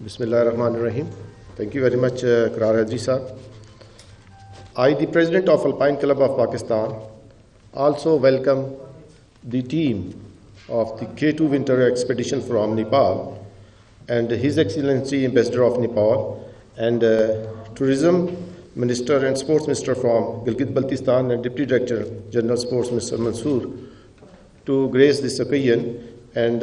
Bismillahirrahmanirrahim. Thank you very much, Qarar Hadri sir. I, the President of Alpine Club of Pakistan, also welcome the team of the K2 Winter Expedition from Nepal and His Excellency Ambassador of Nepal and Tourism Minister and Sports Minister from Gilgit-Baltistan and Deputy Director General Sports Mr. Mansoor to grace this occasion, and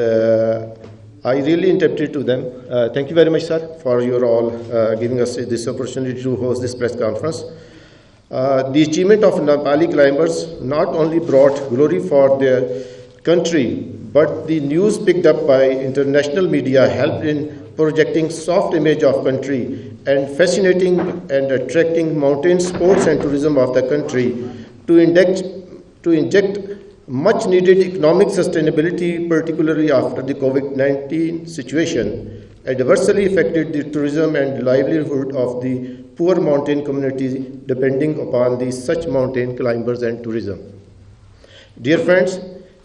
I really indebted to them. Thank you very much, sir, for your all giving us this opportunity to host this press conference. The achievement of Nepali climbers not only brought glory for their country, but the news picked up by international media helped in projecting soft image of country and fascinating and attracting mountain sports and tourism of the country to inject much needed economic sustainability, particularly after the COVID-19 situation, adversely affected the tourism and livelihood of the poor mountain communities depending upon the such mountain climbers and tourism. Dear friends,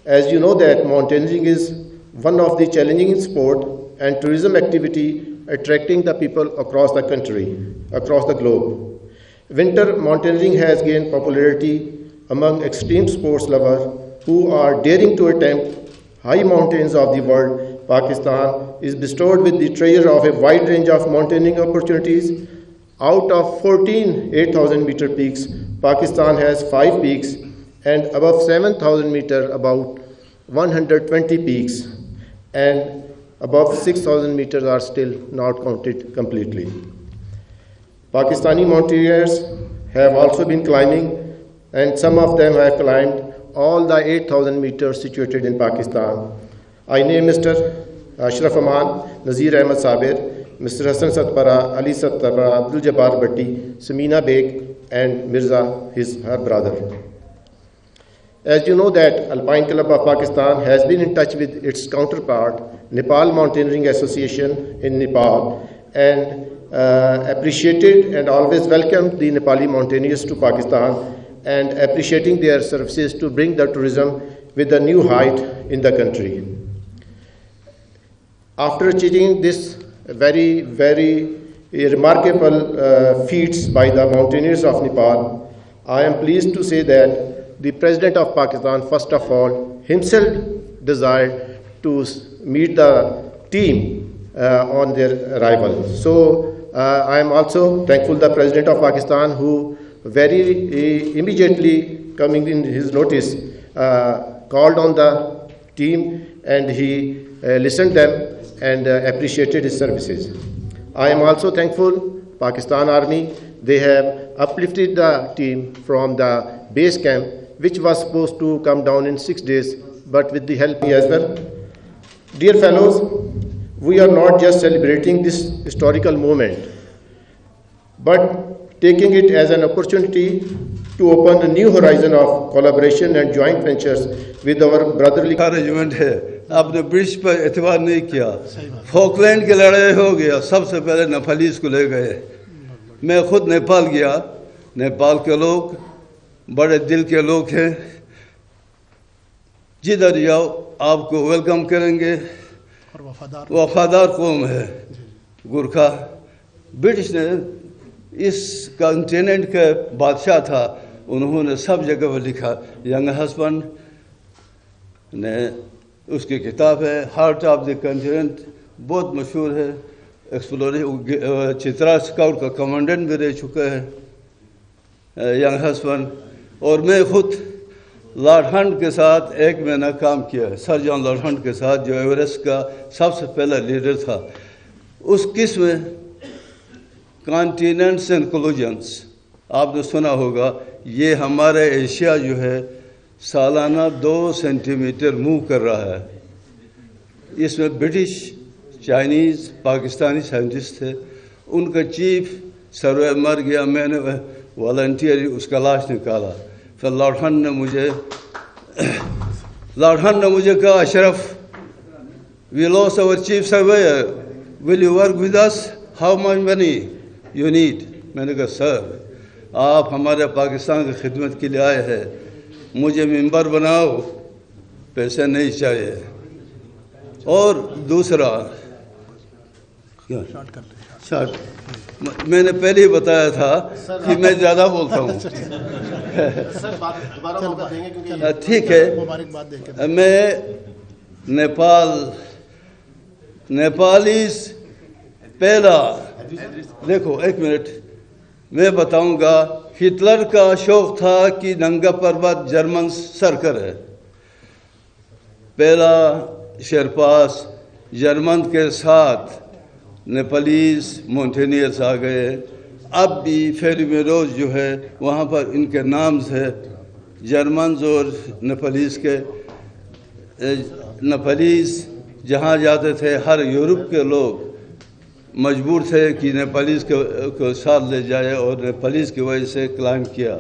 as you know that mountaineering is one of the challenging sport and tourism activity attracting the people across the country, across the globe. Winter mountaineering has gained popularity among extreme sports lovers who are daring to attempt high mountains of the world. Pakistan is bestowed with the treasure of a wide range of mountaineering opportunities. Out of 14 8,000 meter peaks, Pakistan has 5 peaks, and above 7,000 meter, about 120 peaks, and above 6,000 meters are still not counted completely. Pakistani mountaineers have also been climbing, and some of them have climbed all the 8,000 meters situated in Pakistan. I name Mr. Ashraf Aman, Nazir Ahmed Sabir, Mr. Hassan Satpara, Ali Satpara, Abdul Jabbar Bhatti, Samina Beg, and Mirza, her brother. As you know that Alpine Club of Pakistan has been in touch with its counterpart, Nepal Mountaineering Association in Nepal, and appreciated and always welcomed the Nepali mountaineers to Pakistan, and appreciating their services to bring the tourism with a new height in the country. After achieving this very, very remarkable feats by the mountaineers of Nepal, I am pleased to say that the President of Pakistan, first of all, himself desired to meet the team on their arrival. So I am also thankful to the President of Pakistan, who very immediately coming in his notice called on the team, and he listened them and appreciated his services. I am also thankful Pakistan Army. They have uplifted the team from the base camp, which was supposed to come down in 6 days, but with the help as well. Dear fellows, we are not just celebrating this historical moment, but taking it as an opportunity to open a new horizon of collaboration and joint ventures with our brotherly regiment है। आपने bridge पर एतबार नहीं किया, Falkland की लड़ाई हो गया, सबसे पहले नेपालीज को ले गए। मैं खुद नेपाल गया। नेपाल के लोग बड़े दिल के लोग हैं, जिधर जाओ आपको वेलकम करेंगे, वफादार कौम है गुरखा। ब्रिटिश ने इस कॉन्टिनेंट के बादशाह था, उन्होंने सब जगह पर लिखा। यंग हस्बैंड ने उसकी किताब है हार्ट ऑफ द कॉन्टिनेंट, बहुत मशहूर है। एक्सप्लोरेशन चित्रा स्काउट का कमांडेंट भी रह चुका है यंग हस्बैंड। और मैं खुद लॉर्ड हंट के साथ 1 महीना काम किया है, सर जॉन लॉर्ड हंट के साथ, जो एवरेस्ट का सबसे पहला लीडर था। उस किस्म में कॉन्टिनेंट्स एंड कोलिजन्स आपने सुना होगा। ये हमारे एशिया जो है सालाना 2 सेंटीमीटर मूव कर रहा है। इसमें ब्रिटिश, चाइनीज़, पाकिस्तानी साइंटिस्ट थे। उनका चीफ सर्वे मर गया, मैंने वॉलंटियर उसका लाश निकाला। फिर लॉर्ड हंट ने मुझे कहा, Ashraf, we lost our chief surveyor, will you work with us, how much money you need. मैंने कहा, सर आप हमारे पाकिस्तान की खिदमत के लिए आए हैं, मुझे मेंबर बनाओ, पैसे नहीं चाहिए। और दूसरा, क्या शॉर्ट? मैंने पहले ही बताया था कि मैं ज़्यादा बोलता हूँ। ठीक है, मैं नेपालीज पहला, देखो एक मिनट, मैं बताऊंगा। हिटलर का शौक था कि नंगा पर्वत जर्मन सरकर है। पहला शेरपास जर्मन के साथ नेपालीज मॉन्टेनियर्स आ गए। अब भी फेरीमेरोज जो है वहाँ पर इनके नाम है जर्मन्स और नेपालीज के। नेपालीज जहाँ जाते थे हर यूरोप के लोग मजबूर थे कि नेपालीज को साथ ले जाए और नेपालीज की वजह से क्लाइम किया।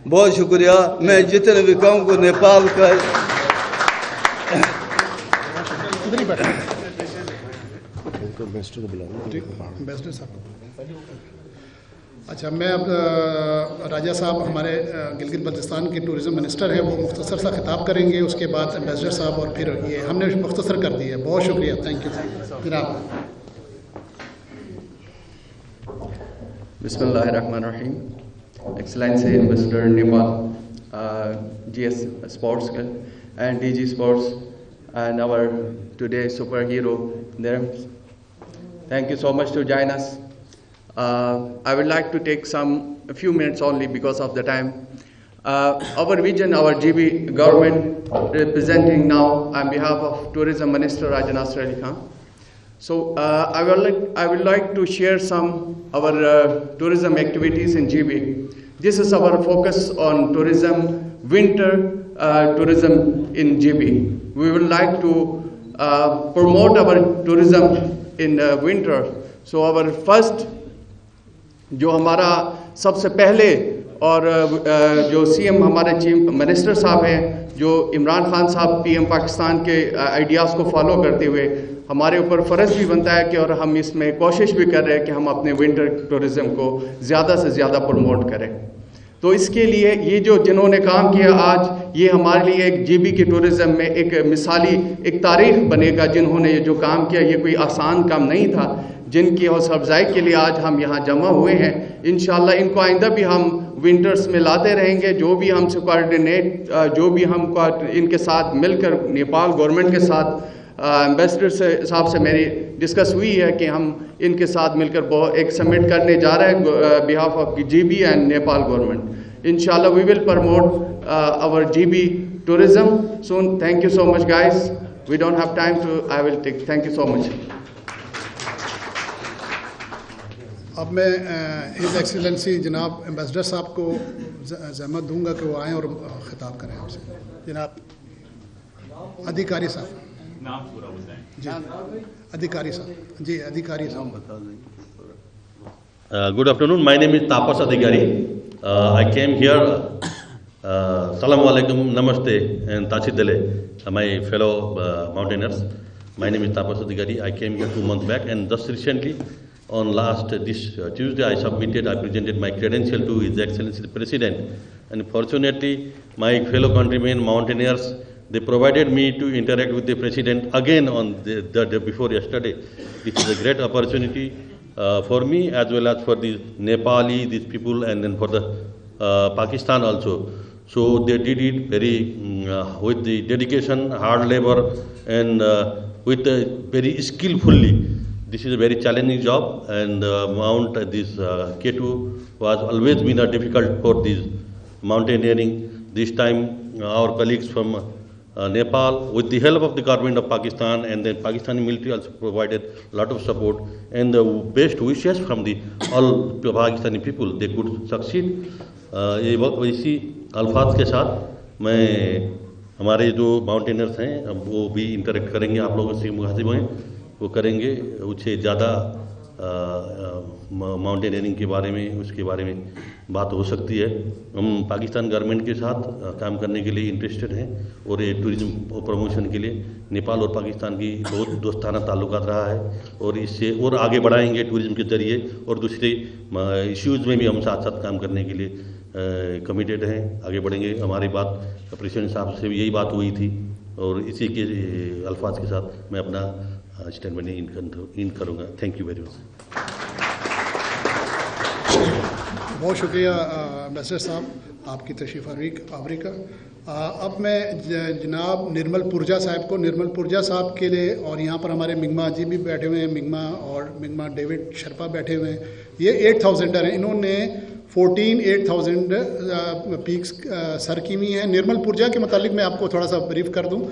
बहुत शुक्रिया। मैं जितने भी कहूँ को नेपाल का एम्बेसडर साहब। अच्छा, मैं अब राजा साहब हमारे गिलगित बल्तिस्तान के टूरिज़म मिनिस्टर हैं, वो मुख्तसर सा खिताब करेंगे। उसके बाद एम्बेसडर साहब और फिर ये हमने मुख्तसर कर दिया है। बहुत शुक्रिया, थैंक यू जनाब। बिस्मिल्लाहिर्रहमानिर्रहीम। Excellency Ambassador Nepal, GS Sports and DG Sports, and our today superhero there. Thank you so much to join us. I would like to take a few minutes only because of the time. Our vision, our GB government representing now on behalf of Tourism Minister Raja Nasser Ali Khan. So I would like to share some our tourism activities in GB. This is our focus on tourism, winter tourism in GB. We would like to promote our tourism in winter. So our first, जो हमारा सबसे पहले और जो CM हमारे chief minister साहब हैं, जो इमरान खान साहब पीएम पाकिस्तान के आइडियाज़ को फॉलो करते हुए हमारे ऊपर फ़र्ज़ भी बनता है कि और हम इसमें कोशिश भी कर रहे हैं कि हम अपने विंटर टूरिज़्म को ज़्यादा से ज़्यादा प्रमोट करें। तो इसके लिए ये जो जिन्होंने काम किया आज, ये हमारे लिए एक जीबी के टूरिज़्म में एक मिसाली एक तारीख बनेगा। जिन्होंने ये जो काम किया, ये कोई आसान काम नहीं था, जिनकी हौसला अफजाई के लिए आज हम यहाँ जमा हुए हैं। इंशाल्लाह इनको आइंदा भी हम विंटर्स में लाते रहेंगे। जो भी हमसे कोऑर्डिनेट, जो भी हम इनके साथ मिलकर नेपाल गवर्नमेंट के साथ एम्बेसडर साहब से मेरी डिस्कस हुई है कि हम इनके साथ मिलकर एक समिट करने जा रहे हैं behalf of GB and Nepal government. इंशाल्लाह we will promote our GB tourism soon. Thank you so much guys, we don't have time to, I will take, thank you so much. अब मैं हिज एक्सीलेंसी जनाब ambassador साहब को ज़हमत दूंगा कि वो आएँ और ख़िताब करें आपसे। जनाब अधिकारी साहब, नाम पूरा बताएं जी। अधिकारी साहब, जी अधिकारी साहब बता दें। Good afternoon, my name is Tapas Adhikari. I came here, Salam Alaikum, Namaste and Tachidele, my fellow mountaineers. My name is Tapas Adhikari. I came here 2 months back, and just recently on this Tuesday I presented my credential to His Excellency the President, and fortunately my fellow countrymen mountaineers, they provided me to interact with the President again on the day before yesterday. This is a great opportunity for me as well as for the Nepali, these people, and then for the Pakistan also. So they did it very with the dedication, hard labor, and with very skillfully. This is a very challenging job, and Mount this K2 was always been a difficult for this mountaineering. This time our colleagues from Nepal, with the help of the government of Pakistan and the Pakistani military, also provided a lot of support and the best wishes from the all Pakistani people. They could succeed. ये इसी अल्फाज के साथ मैं हमारे जो mountaineers हैं वो भी इंटरेक्ट करेंगे, आप लोगों से मुखातिब हैं, वो करेंगे उससे ज़्यादा माउंटेनियरिंग के बारे में, उसके बारे में बात हो सकती है। हम पाकिस्तान गवर्नमेंट के साथ काम करने के लिए इंटरेस्टेड हैं और ये टूरिज्म प्रमोशन के लिए नेपाल और पाकिस्तान की बहुत दोस्ताना ताल्लुकात रहा है और इससे और आगे बढ़ाएंगे टूरिज्म के ज़रिए, और दूसरे इश्यूज़ में भी हम साथ साथ काम करने के लिए कमिटेड हैं, आगे बढ़ेंगे। हमारी बात प्रेसिडेंट साहब से भी यही बात हुई थी और इसी के अल्फाज के साथ मैं अपना स्टेटमेंट इन करूँगा। Thank you very much. बहुत शुक्रिया एम्बेसडर साहब आपकी तशरीफ़ आवरी का। अब मैं जनाब निर्मल पुरजा साहब के लिए, और यहाँ पर हमारे मिंगमा जी भी बैठे हुए हैं, मिंगमा डेविड शर्पा बैठे हुए हैं, ये 8,000er हैं। इन्होंने 8,000 पीक्स सर की हुई हैं। निर्मल पुरजा के मतलब मैं आपको थोड़ा सा ब्रीफ कर दूँ।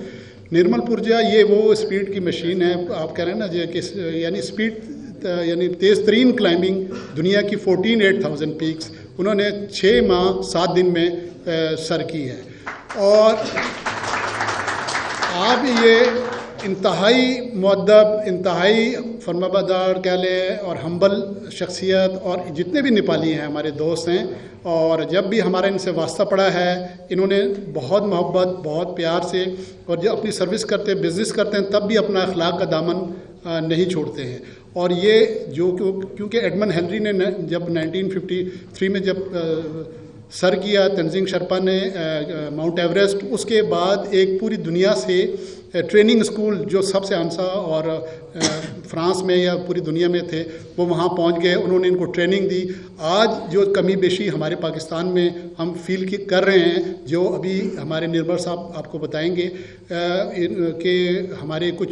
निर्मल पुरजा ये वो स्पीड की मशीन है, आप कह रहे हैं ना जो कि यानी स्पीड यानी तेज़ तरीन क्लाइंबिंग दुनिया की 8,000 पीक्स उन्होंने 6 माह 7 दिन में सर की है। और आप ये इंतहाई मुअद्दब, इंतहाई फर्माबरदार कह लें और हम्बल शख्सियत, और जितने भी नेपाली हैं हमारे दोस्त हैं, और जब भी हमारा इनसे वास्ता पड़ा है इन्होंने बहुत मोहब्बत बहुत प्यार से, और जब अपनी सर्विस करते हैं बिज़नेस करते हैं तब भी अपना अखलाक का दामन नहीं छोड़ते हैं। और ये जो क्योंकि एडमंड हेनरी ने जब 1953 में जब सर किया तंजीम शर्पा ने माउंट एवरेस्ट, उसके बाद एक पूरी दुनिया से ट्रेनिंग स्कूल जो सबसे आंसा और फ्रांस में या पूरी दुनिया में थे वो वहाँ पहुँच गए, उन्होंने इनको ट्रेनिंग दी। आज जो कमी बेशी हमारे पाकिस्तान में हम फील कर रहे हैं, जो अभी हमारे निर्मल साहब आपको बताएंगे कि हमारे कुछ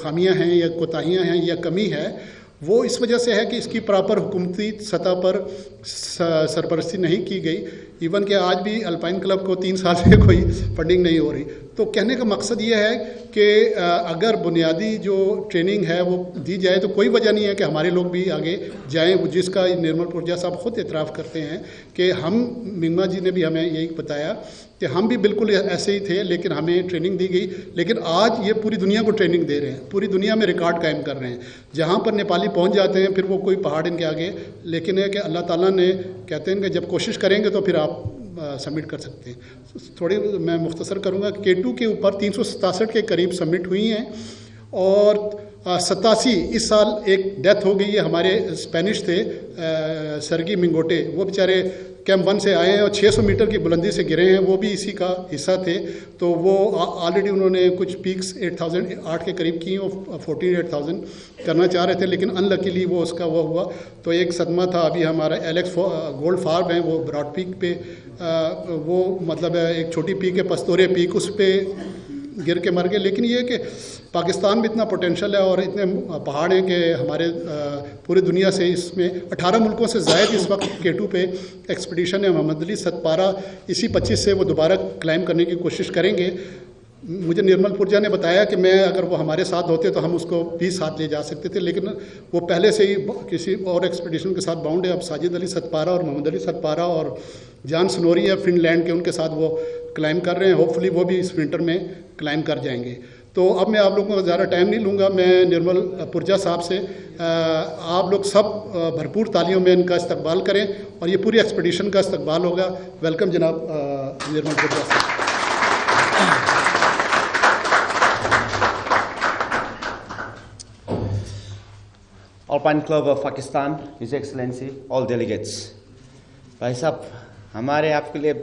खामियां हैं या कोताहियां हैं या कमी है, वो इस वजह से है कि इसकी प्रॉपर हुकूमती सतह पर सरपरस्ती नहीं की गई। इवन कि आज भी अल्पाइन क्लब को 3 साल से कोई फंडिंग नहीं हो रही। तो कहने का मकसद ये है कि अगर बुनियादी जो ट्रेनिंग है वो दी जाए तो कोई वजह नहीं है कि हमारे लोग भी आगे जाएं, जिसका निर्मल पुरजा साहब ख़ुद एतराफ़ करते हैं कि हम, मिंगमा जी ने भी हमें यही बताया कि हम भी बिल्कुल ऐसे ही थे, लेकिन हमें ट्रेनिंग दी गई। लेकिन आज ये पूरी दुनिया को ट्रेनिंग दे रहे हैं, पूरी दुनिया में रिकॉर्ड कायम कर रहे हैं। जहाँ पर नेपाली पहुँच जाते हैं फिर वो कोई पहाड़ इनके आगे, लेकिन है कि अल्लाह ताला ने कहते हैं कि जब कोशिश करेंगे तो फिर आप सबमिट कर सकते हैं। थोड़ी मैं मुख्तसर करूँगा। K2 के ऊपर 367 के करीब सबमिट हुई हैं, और 87 इस साल एक डेथ हो गई है। हमारे स्पेनिश थे सर्गी मिंगोटे, वो बेचारे कैंप 1 से आए हैं और 600 मीटर की बुलंदी से गिरे हैं, वो भी इसी का हिस्सा थे। तो वो ऑलरेडी उन्होंने कुछ पीक्स 8,008 के करीब की, वो 48,000 करना चाह रहे थे, लेकिन अनलकीली वो उसका वो हुआ। तो एक सदमा था। अभी हमारा एलेक्स गोल्ड फार्म है, वो ब्रॉड पीक पे वो मतलब एक छोटी पीक है पस्तोरे पीक, उस पर गिर के मर गए। लेकिन ये कि पाकिस्तान में इतना पोटेंशल है और इतने पहाड़ हैं कि हमारे पूरी दुनिया से इसमें 18 मुल्कों से ज़ायद इस वक्त K2 पे एक्सपीडिशन है। मोहम्मद अली सतपारा इसी 25 से वो दोबारा क्लाइम करने की कोशिश करेंगे। मुझे निर्मल पुरजा ने बताया कि मैं अगर वो हमारे साथ होते तो हम उसको भी साथ ले जा सकते थे, लेकिन वो पहले से ही किसी और एक्सपीडिशन के साथ बाउंड है। अब साजिद अली सतपारा और मोहम्मद अली सतपारा और जान स्नोरी है फिनलैंड के, उनके साथ वो क्लाइम कर रहे हैं। होपफुली वो भी इस विंटर में क्लाइम कर जाएंगे। तो अब मैं आप लोगों को ज़्यादा टाइम नहीं लूँगा। मैं निर्मल पुरजा साहब से आप लोग सब भरपूर तालियों में इनका इस्तकबाल करें और ये पूरी एक्सपीडिशन का इस्तकबाल होगा। वेलकम जनाब निर्मल पुरजा साहब। Alpine Club of Pakistan, His Excellency, all delegates. भाई साहब, हमारे आपके लिए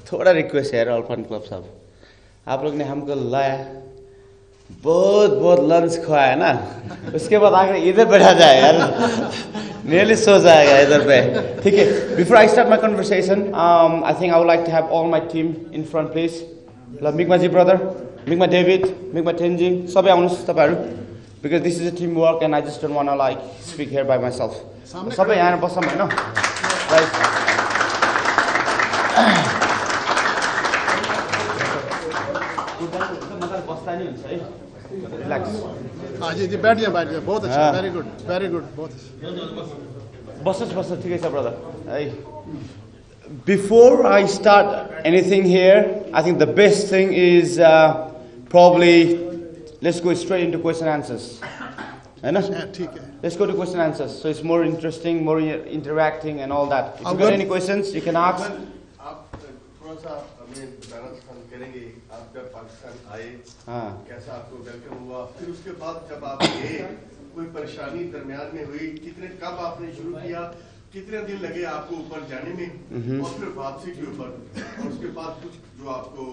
थोड़ा रिक्वेस्ट है अल्पाइन क्लब साहब, आप लोग ने हमको लाया, बहुत लंच खुआया ना, उसके बाद आगे इधर बैठा जाए यार, nearly सो जाएगा इधर पे, ठीक है। Before I start my conversation, I think I would like to have all my team in front, please. Migma ji brother, Migma David, Migma Tenzing, सबै आउनुहोस् तपाईहरु, because this is a teamwork and I just don't want to like speak here by myself. सबै यहाँ बसौँ हैन, right? Relax. हाँ जी बैठ जाए बहुत अच्छा, वेरी गुड बहुत अच्छा। बस ठीक है brother. Before I start anything here, I think the best thing is probably let's go straight into question and answers. Let's go to question and answers. So it's more interesting, more interacting and all that. If you got any questions, you can ask. आप जब पाकिस्तान आए, कैसा आपको welcome हुआ, फिर उसके बाद जब आप गए कोई परेशानी दरमियान में हुई, कितने कब आपने शुरू किया कितने दिन लगे आपको ऊपर जाने में और फिर वापसी के ऊपर और उसके बाद कुछ जो आपको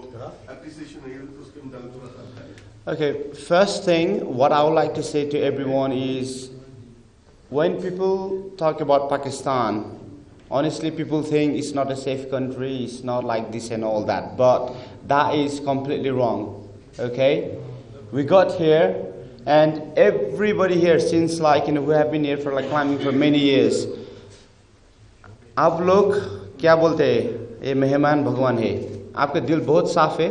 एप्रिसिएशन है उसके मुताबिक थोड़ा सा बताइए. Okay, first thing, what I would like to say to everyone is, when people talk about Pakistan, honestly, people think it's not a safe country, it's not like this and all that, but that is completely wrong, okay? We got here, and everybody here, since we have been here for climbing for many years, आप लोग क्या बोलते हैं, ये मेहमान भगवान है, आपका दिल बहुत साफ है,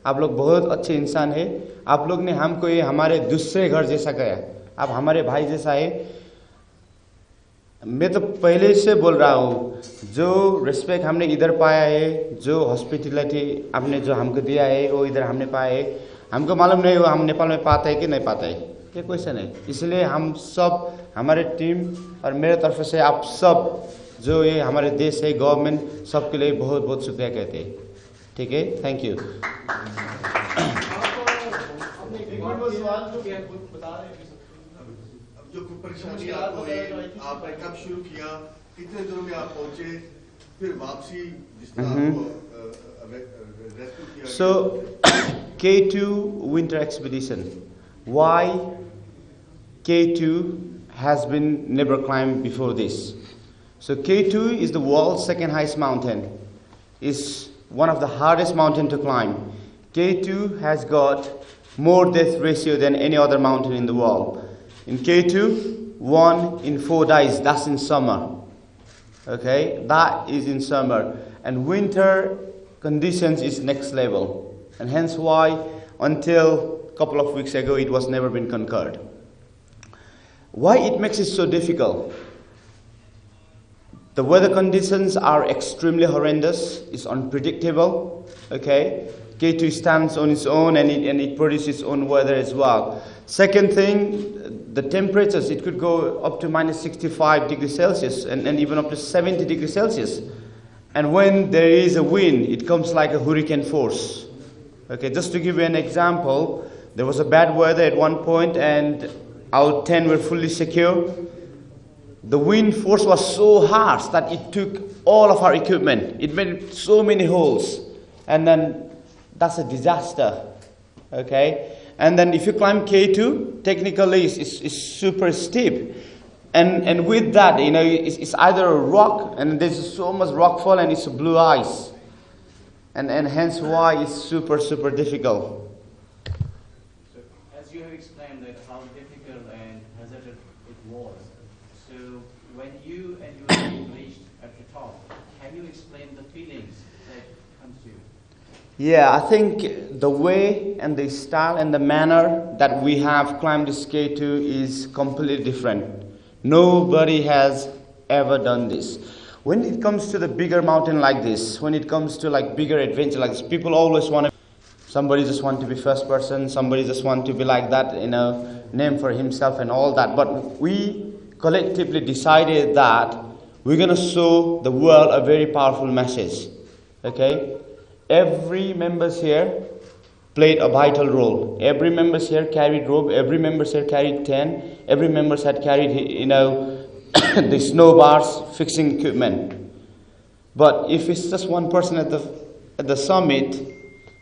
आप लोग बहुत अच्छे इंसान है, आप लोग ने हमको ये हमारे दूसरे घर जैसा कहा, आप हमारे भाई जैसा है. मैं तो पहले से बोल रहा हूँ, जो रिस्पेक्ट हमने इधर पाया है, जो हॉस्पिटलिटी आपने जो हमको दिया है, वो इधर हमने पाया है. हमको मालूम नहीं हुआ हम नेपाल में पाते हैं कि नहीं पाते हैं, ये क्वेश्चन है. इसलिए हम सब, हमारे टीम और मेरे तरफ से आप सब जो ये हमारे देश है, गवर्नमेंट, सबके लिए बहुत बहुत शुक्रिया कहते हैं. ठीक है, थैंक यू. जो परेशानी आपको है, आपने कब शुरू किया, कितने दिनों में आप पहुंचे, फिर वापसी जिस तरह आपको रेस्क्यू किया. So K2 winter expedition. Why K2 has been never climbed before this? So K2 is the world's second highest mountain. It's one of the hardest mountain to climb. K2 has got more death ratio than any other mountain in the world. In K2, 1 in 4 dies. That's in summer. Okay, that is in summer. And winter conditions is next level. And hence why, until a couple of weeks ago, it was never been conquered. Why it makes it so difficult? The weather conditions are extremely horrendous. It's unpredictable. Okay, K2 stands on its own and it produces its own weather as well. Second thing, the temperatures, it could go up to minus 65 degrees Celsius and even up to 70 degrees Celsius. And when there is a wind, it comes like a hurricane force. Okay, just to give you an example, there was a bad weather at one point and our tent were fully secure. The wind force was so harsh that it took all of our equipment. It made so many holes. And then that's a disaster. Okay? And then if you climb K2, technically it's super steep. And with that, it's either a rock, and there's so much rockfall, and it's blue ice. And hence why it's super, super difficult. As you have explained that how difficult and hazardous it was, so when you and your team reached at the top, can you explain the feelings that comes to you? Yeah, I think the way and the style and the manner that we have climbed this K2 is completely different. Nobody has ever done this. When it comes to the bigger mountain like this, when it comes to bigger adventure like this, people always want to, somebody just want to be first person, somebody just want to be like that, name for himself and all that. But we collectively decided that we're going to show the world a very powerful message. Okay? Every members here played a vital role. Every members here carried rope. Every members here carried tent. Every members had carried, the snow bars, fixing equipment. But if it's just one person at the summit,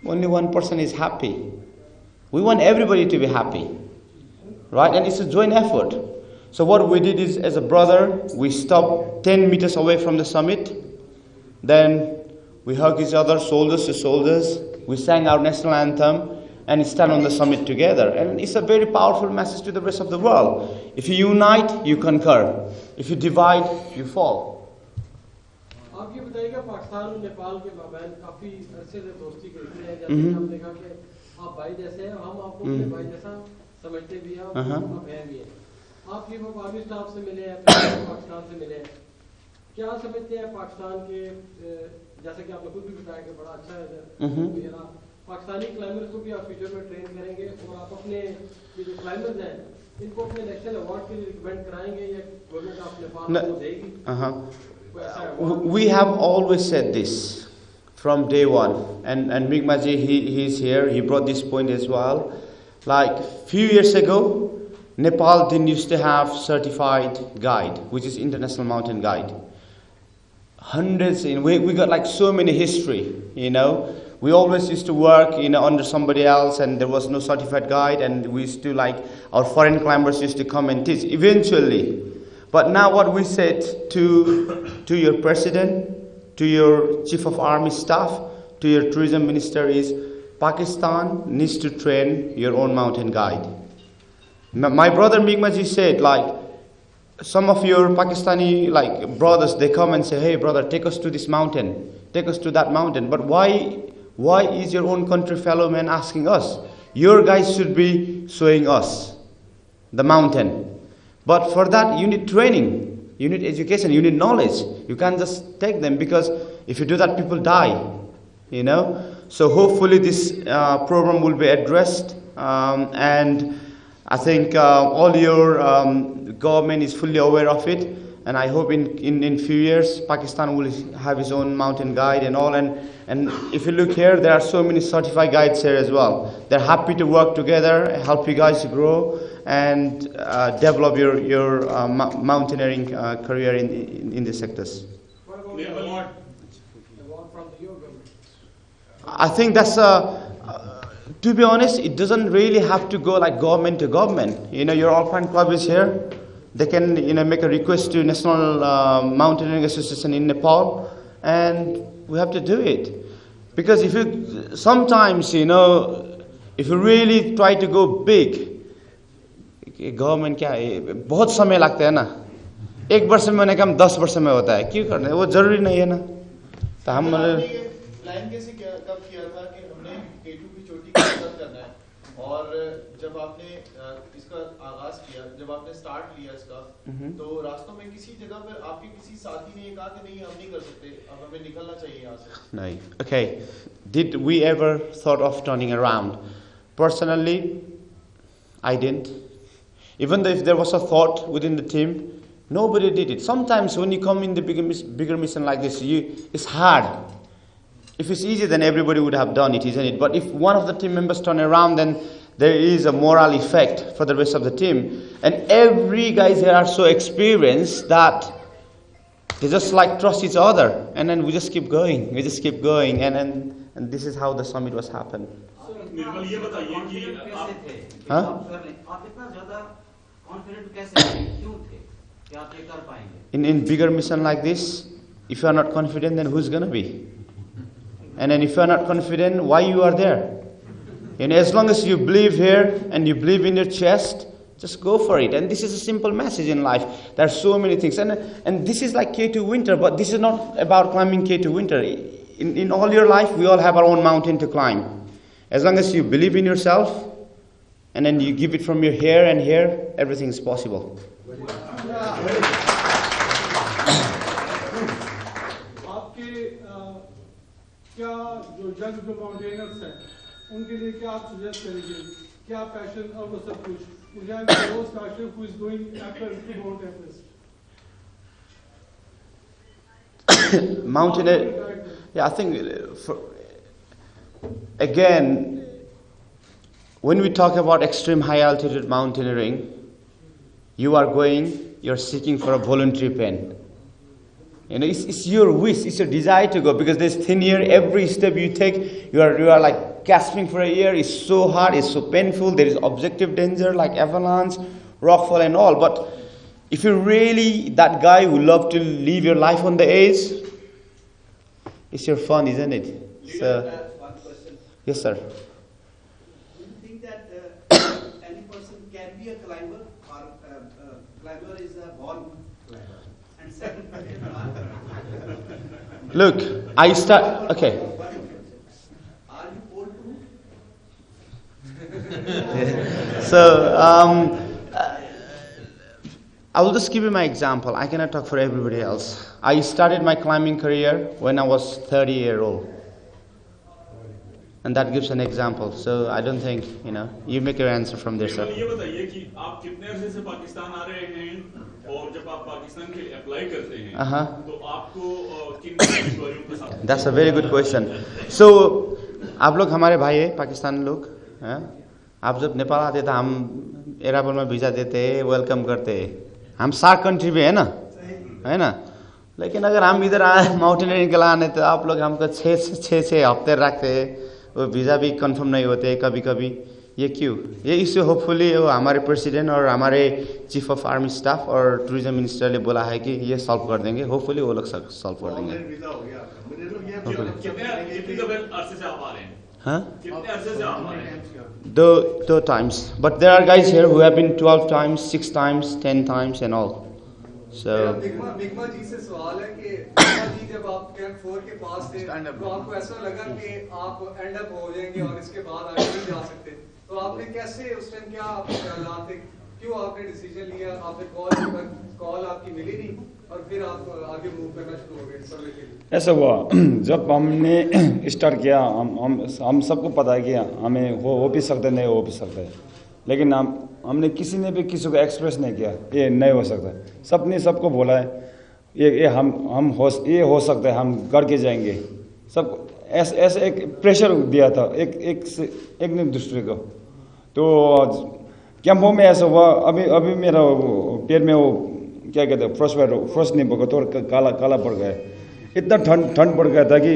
only one person is happy. We want everybody to be happy, right? And it's a joint effort. So what we did is, as a brother, we stopped 10 meters away from the summit. Then we hugged each other, shoulders to shoulders. We sang our national anthem and stand on the summit together. And it's a very powerful message to the rest of the world. If you unite, you conquer. If you divide, you fall. आप ये बताइएगा पाकिस्तान और नेपाल के माबैन काफी अरसे से दोस्ती करते हैं जैसे कि हमने कहा कि आप भाई जैसे हैं हम आपको अपने भाई जैसा समझते भी हैं और आप हैं भी हैं आप ये आर्मी स्टाफ से मिले हैं पाकिस्तान से मिले हैं क्या समझते हैं पाकिस्तान के जैसे कि आपने खुद भी बताया कि बड़ा अच्छा है पाकिस्तानी क्लाइंबर्स को भी आप फ्यूचर में ट्रेन करेंगे और आप अपने ये जो क्लाइंबर्स हैं इनको अपने नेशनल अवार्ड के लिए रिकमेंड कराएंगे या गवर्नमेंट आप नेपाल को देगी? We have always said this from day one, and Migmaji, he's here, he brought this point as well. Like few years ago, Nepal didn't used to have certified guide, which is international mountain guide. Hundreds, we got like so many history, We always used to work, under somebody else, and there was no certified guide, and we used to our foreign climbers used to come and teach eventually. But now what we said to your president, to your chief of army staff, to your tourism minister is, Pakistan needs to train your own mountain guide. My brother Migmaji said, some of your Pakistani brothers, they come and say, hey brother, take us to this mountain, take us to that mountain. But why is your own country fellow man asking us? Your guys should be showing us the mountain. But for that you need training, you need education, you need knowledge. You can't just take them, because if you do that, people die, So hopefully this program will be addressed, and I think all your government is fully aware of it, and I hope in few years Pakistan will have its own mountain guide and all. And if you look here, there are so many certified guides here as well. They're happy to work together, help you guys to grow and develop your mountaineering career in these sectors. What about the award from the government? I think that's to be honest, it doesn't really have to go government to government. Your Alpine Club is here. They can, make a request to National Mountaineering Association in Nepal, and we have to do it. Because sometimes, if you really try to go big, government क्या है, बहुत समय लगता है ना. 1 वर्ष में होने का हम 10 वर्ष में होता है. क्यों करना है? वो जरूरी नहीं है ना. तो हम प्लान कैसे कब किया था कि हमने K2 की चोटी के साथ करना है, और जब आपने इसका आगाज किया, जब आपने स्टार्ट लिया इसका, तो रास्तों में किसी जगह पर आपके किसी साथी ने कहा कि नहीं हम नहीं कर सकते, अब हमें निकलना चाहिए यहाँ से? नहीं. Okay. Did we ever thought of turning around? Personally, I didn't. Even though if there was a thought within the team, nobody did it. Sometimes when you come in the bigger mission like this, it's hard. If it's easy, then everybody would have done it, isn't it? But if one of the team members turn around, then there is a moral effect for the rest of the team. And every guys here are so experienced that they just trust each other. And then we just keep going. We just keep going. And this is how the summit was happened. निर्मल ये बताइए कि आप इतना ज़्यादा confident कैसे थे, क्यों थे कि आप ये कर पाएंगे? In bigger mission like this, if you are not confident, then who's gonna be? And then if you are not confident, why you are there? As long as you believe here and you believe in your chest, just go for it. And this is a simple message in life. There are so many things, and this is like K2 Winter, but this is not about climbing K2 Winter. In all your life, we all have our own mountain to climb. As long as you believe in yourself, and then you give it from your here and here, everything is possible. क्या जो जज जो mountaineers हैं उनके लिए क्या आप suggest करेंगे, क्या पैशन और वो सब कुछ, who is going after Mount Everest? Mountaineer, yeah, I think again, when we talk about extreme high altitude mountaineering, you're seeking for a voluntary pain. It's your wish, it's your desire to go, because there's thin air. Every step you take, you are like gasping for air. It's so hard, it's so painful. There is objective danger like avalanche, rockfall and all. But if you're really that guy who love to live your life on the edge, it's your fun, isn't it? So, one question. Yes, sir. Do you think that any person can be a climber, or climber is a born climber? And second, look, okay. Are you old too? So, I will just give you my example. I cannot talk for everybody else. I started my climbing career when I was 30 years old. And that gives an example. So I don't think, you make your answer from there, sir. ये बताइए कि आप कितने अरसे से पाकिस्तान आ रहे हैं, और जब आप पाकिस्तान के लिए अप्लाई करते हैं, तो आपको किन कारिगरों के साथ? That's a very good question. So, आप लोग हमारे भाई हैं, पाकिस्तानी लोग, आप जब नेपाल आते तो हम एयरपोर्ट में वीज़ा देते, वेलकम करते। हम सार्क कंट्री में है ना। लेकिन अगर हम इधर आए माउंटेनियरिंग के लिए आने तो आप लोग हमको छः हफ्ते रखते, वो वीज़ा भी कंफर्म नहीं होते कभी कभी। ये क्यों? ये इश्यू होपफुली हमारे प्रेसिडेंट और हमारे चीफ ऑफ आर्मी स्टाफ और टूरिज्म मिनिस्टर ने बोला है कि ये सॉल्व कर देंगे। होपफुली वो लोग सॉल्व कर देंगे। हाँ, दो times, but there are guys here who have been 12 times, 6 times, 10 times and all. So बिगमा जी से सवाल है कि बिगमा जी जब आप कैंप 4 के पास थे तो आपको ऐसा लगा कि आप एंड अप हो जाएंगे और इसके बाद आगे नहीं जा सकते, तो आपने कैसे उस टाइम क्या आपके ख्यालात थे, क्यों आपने डिसीजन लिया? आपने कॉल आपकी मिली नहीं और फिर आप आगे मूव करना शुरू हो गए सर्वे के लिए? ऐसा हुआ जब हमने स्टार्ट किया, हम सबको पता है कि हमें हो भी सकता है, नहीं हो भी सकता है, लेकिन हमने किसी ने भी किसी को एक्सप्रेस नहीं किया ये नहीं हो सकता। सबने सबको बोला है ये हो सकता है, हम करके जाएंगे। सब ऐसे एक प्रेशर दिया था एक ने दूसरे को। तो कैंपों में ऐसा हुआ, अभी मेरा पैर में वो क्या कहते हैं फ्रॉस्ट नहीं पका तो काला पड़ गया। इतना ठंड पड़ गया था कि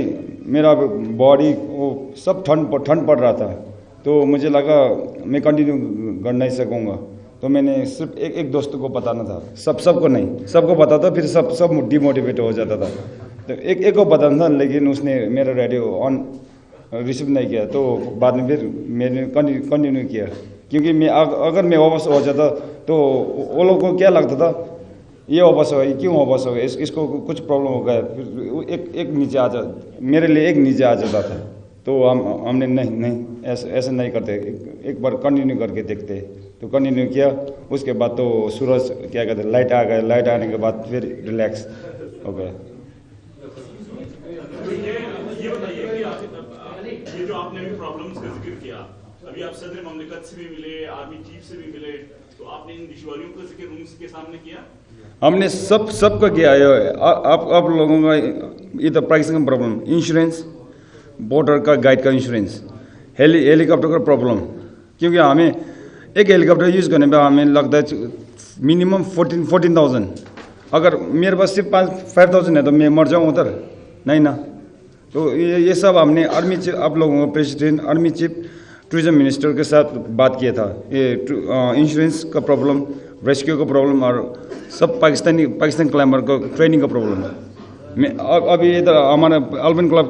मेरा बॉडी वो सब ठंड पड़ रहा था। तो मुझे लगा मैं कंटिन्यू कर नहीं सकूँगा, तो मैंने सिर्फ एक दोस्त को बताना था, सबको नहीं, सबको पता था, फिर सब डिमोटिवेट हो जाता था। तो एक को बताना था, लेकिन उसने मेरा रेडियो ऑन रिसीव नहीं किया। तो बाद में फिर मैंने कंटिन्यू किया, क्योंकि मैं अगर मैं वापस हो जाता तो वो लोग को क्या लगता था, ये वापस हो गई, क्यों वापस हो गया, इसको कुछ प्रॉब्लम हो गया, फिर एक नीचे आ जा, मेरे लिए एक नीचे आ जाता था। तो हमने नहीं ऐसे नहीं करते, एक बार कंटिन्यू करके देखते। तो कंटिन्यू किया, उसके बाद तो सूरज क्या कहते हैं लाइट आ गया, लाइट आने के बाद फिर रिलैक्स हो गया। ये जो आपने अभी प्रॉब्लम्स का जिक्र किया, अभी आप सदर ममलिकत से भी मिले, आर्मी चीफ से भी मिले, तो आपने इन दुश्वारियों का जिक्र उनके सामने किया? हमने सबका किया है। आप लोगों का ये तो प्राइसिंग प्रॉब्लम, इंश्योरेंस, बॉर्डर का गाइड का इंश्योरेंस, हेलीकॉप्टर का प्रॉब्लम, क्योंकि हमें एक हेलीकॉप्टर यूज़ करने पे हमें लगता है मिनिमम 14,000। अगर मेरे पास सिर्फ 5,000 है तो मैं मर जाऊँ उधर, नहीं ना। तो ये सब हमने आर्मी चीफ, आप लोगों का president, army chief, tourism minister के साथ बात किया था। ये इंश्योरेंस का प्रॉब्लम, रेस्क्यू का प्रॉब्लम और सब पाकिस्तान क्लाइंबर का ट्रेनिंग का प्रॉब्लम है। मैं अभी इधर हमारा अल्पन क्लब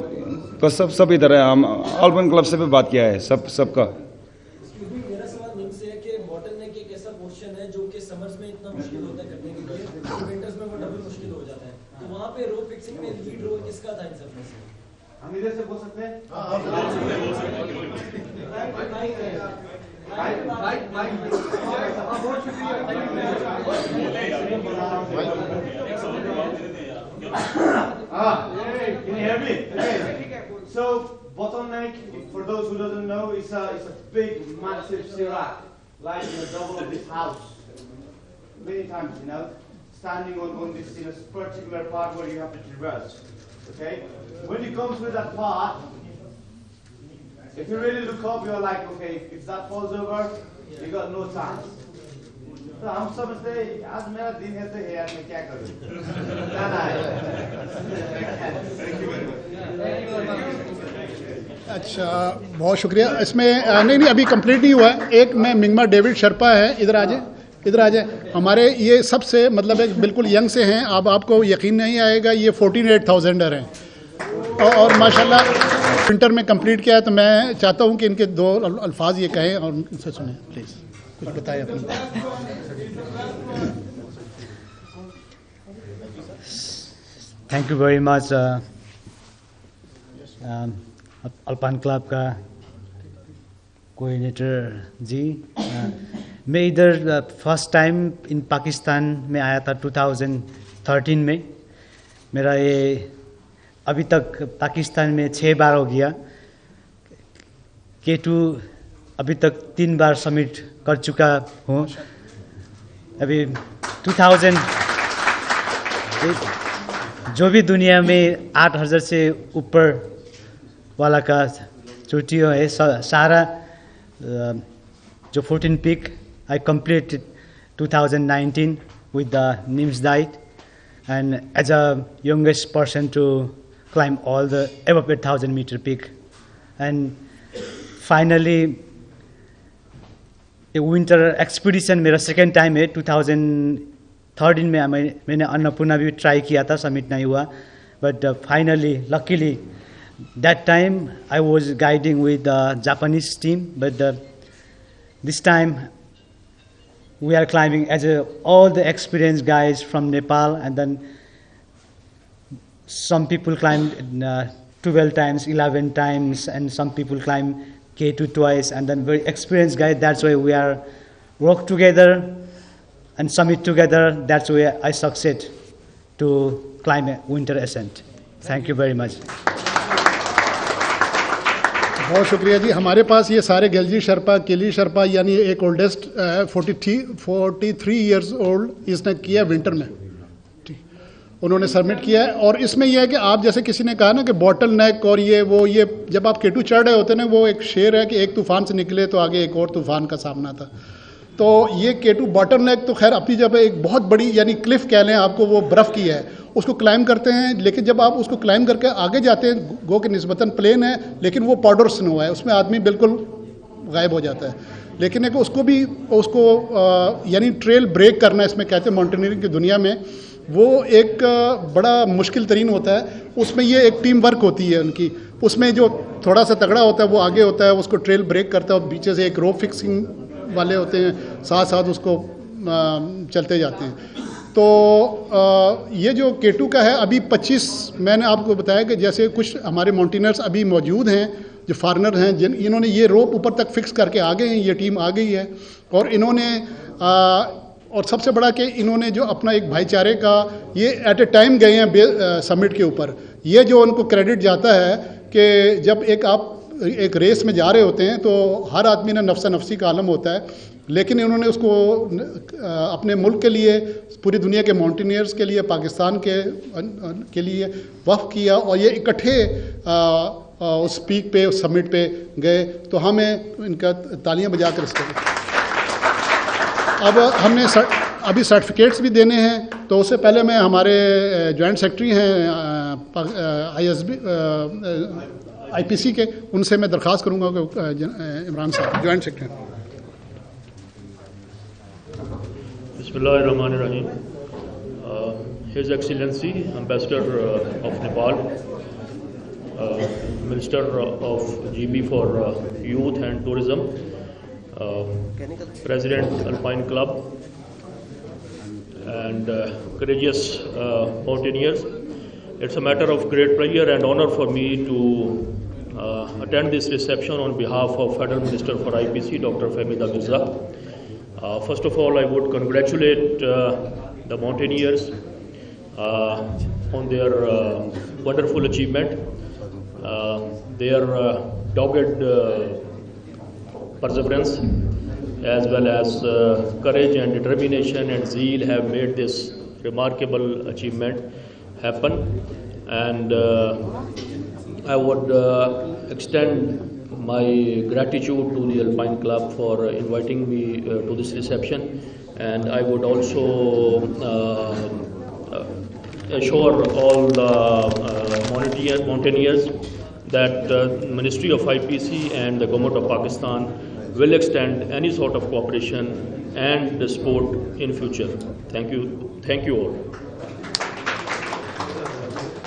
का सब इधर है, हम अल्पन क्लब से भी बात किया है सबका। मेरा सवाल इनसे है कि बोटलनेक एक ऐसा क्वेश्चन है जो कि समर्स में इतना मुश्किल होता है करने के लिए, विंटर्स में वो डबल मुश्किल हो जाता है। तो वहाँ पे रोप फिक्सिंग में लीड रोल किसका था इन सब में से? हम इधर से बोल सकते हैं? Can you hear me? Okay. So bottleneck, for those who doesn't know, is a big, massive sirac, like the double of this house. Many times, standing on this particular part where you have to traverse. Okay. When you come through that part, if you really look up, you're like, okay, if that falls over, you got no chance. तो हम समझते आज मेरा दिन है तो यार मैं क्या करूं? अच्छा, बहुत शुक्रिया। इसमें नहीं अभी कंप्लीट नहीं हुआ है। एक मैं मिंगमा डेविड शर्पा है, इधर आ जाए। हमारे ये सबसे मतलब एक बिल्कुल यंग से हैं। अब आपको यकीन नहीं आएगा, ये 48,000 हैं और माशाल्लाह विंटर में कंप्लीट किया है। तो मैं चाहता हूँ कि इनके दो अल्फाज ये कहें और इनसे सुने, प्लीज़ कुछ बताएं अपनी। Thank you very much alpine club का कोऑर्डिनेटर जी। मैं इधर फर्स्ट टाइम इन पाकिस्तान में आया था 2013 में। मेरा ये अभी तक पाकिस्तान में 6 बार हो गया। K2 अभी तक 3 बार सबमिट कर चुका हूँ। अभी 2000 जो भी दुनिया में 8,000 से ऊपर वाला का चोटियों है सारा जो 14 peak I completed 2019 with the NIMS diet, and as a youngest person to climb all the above 8,000 meter peak. And finally a winter expedition मेरा second time है 2013 में मैंने अन्नपूर्णा भी try किया था, submit नहीं हुआ, but finally luckily that time I was guiding with the Japanese team, but this time we are climbing as all the experienced guys from Nepal, and then some people climbed 12 times, 11 times, and some people climb K2 twice, and then very experienced guys. That's why we are work together and summit together. That's why I succeed to climb a winter ascent. Thank you very much. बहुत शुक्रिया जी। हमारे पास ये सारे गैलजी शर्पा, किली शर्पा, यानी एक oldest 43 years old इसने किया winter में, उन्होंने सबमिट किया है। और इसमें यह है कि आप जैसे किसी ने कहा ना कि बॉटल नेक और ये जब आप K2 चढ़ रहे होते हैं ना, वो एक शेर है कि एक तूफान से निकले तो आगे एक और तूफान का सामना था। तो ये K2 बॉटल नेक तो खैर अपनी जब एक बहुत बड़ी यानी क्लिफ कह लें आपको, वो बर्फ़ की है, उसको क्लाइम करते हैं, लेकिन जब आप उसको क्लाइम करके आगे जाते हैं, गो के निस्बतन प्लेन है लेकिन वो पाउडर स्नो है, उसमें आदमी बिल्कुल गायब हो जाता है। लेकिन एक उसको यानी ट्रेल ब्रेक करना, इसमें कहते हैं माउंटेनियरिंग की दुनिया में, वो एक बड़ा मुश्किल तरीन होता है। उसमें ये एक टीम वर्क होती है उनकी, उसमें जो थोड़ा सा तगड़ा होता है वो आगे होता है, उसको ट्रेल ब्रेक करता है, और पीछे से एक रोप फिक्सिंग वाले होते हैं, साथ साथ उसको चलते जाते हैं। तो ये जो K2 का है, अभी 25 मैंने आपको बताया कि जैसे कुछ हमारे माउंटेनर्स अभी मौजूद हैं जो फॉरनर हैं, इन्होंने ये रोप ऊपर तक फिक्स करके आ गए हैं, ये टीम आ गई है। और इन्होंने और सबसे बड़ा कि इन्होंने जो अपना एक भाईचारे का ये एट ए टाइम गए हैं समिट के ऊपर। ये जो उनको क्रेडिट जाता है कि जब आप एक रेस में जा रहे होते हैं तो हर आदमी ने नफ्सा नफ्सी का आलम होता है, लेकिन इन्होंने उसको अपने मुल्क के लिए, पूरी दुनिया के माउंटेनियर्स के लिए, पाकिस्तान के लिए वफ़ किया, और ये इकट्ठे उस पीक पे, उस समिट पे गए। तो हमें इनका तालियां बजा कर इसको अब हमने अभी सर्टिफिकेट्स भी देने हैं। तो उससे पहले मैं हमारे जॉइंट सेक्रेटरी हैं IPC के, उनसे मैं दरख्वास्त करूंगा कि इमरान साहब joint secretary. Bismillahirrahmanirrahim. His Excellency Ambassador of Nepal, Minister of GB for Youth and Tourism, President Alpine Club, and courageous mountaineers. It's a matter of great pleasure and honor for me to attend this reception on behalf of Federal Minister for IPC, Dr. Fahmida Mirza. First of all, I would congratulate the mountaineers on their wonderful achievement. Their dogged perseverance as well as courage and determination and zeal have made this remarkable achievement happen. And I would extend my gratitude to the Alpine Club for inviting me to this reception, and I would also assure all the mountaineers that the Ministry of IPC and the Government of Pakistan will extend any sort of cooperation and support in future. Thank you all.